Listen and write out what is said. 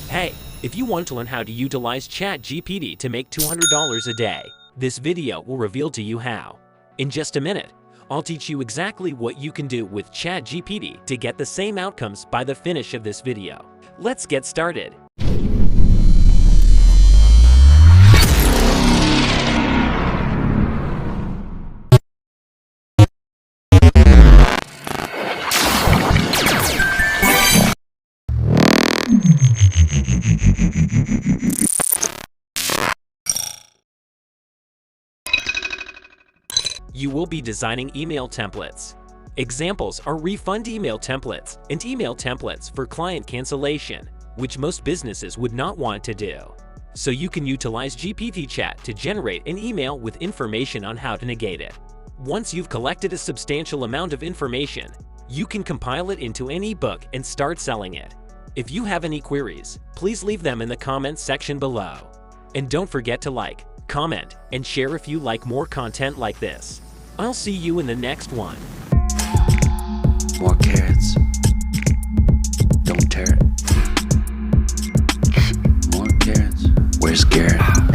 Hey, if you want to learn how to utilize ChatGPT to make $200 a day, this video will reveal to you how. In just a minute, I'll teach you exactly what you can do with ChatGPT to get the same outcomes by the finish of this video. Let's get started. You will be designing email templates. Examples are refund email templates and email templates for client cancellation, which most businesses would not want to do. So you can utilize GPT Chat to generate an email with information on how to negate it. Once you've collected a substantial amount of information, you can compile it into an ebook and start selling it. If you have any queries, please leave them in the comments section below. And don't forget to like, comment, and share if you like more content like this. I'll see you in the next one. More carrots. Don't tear it. More carrots. Where's Garrett?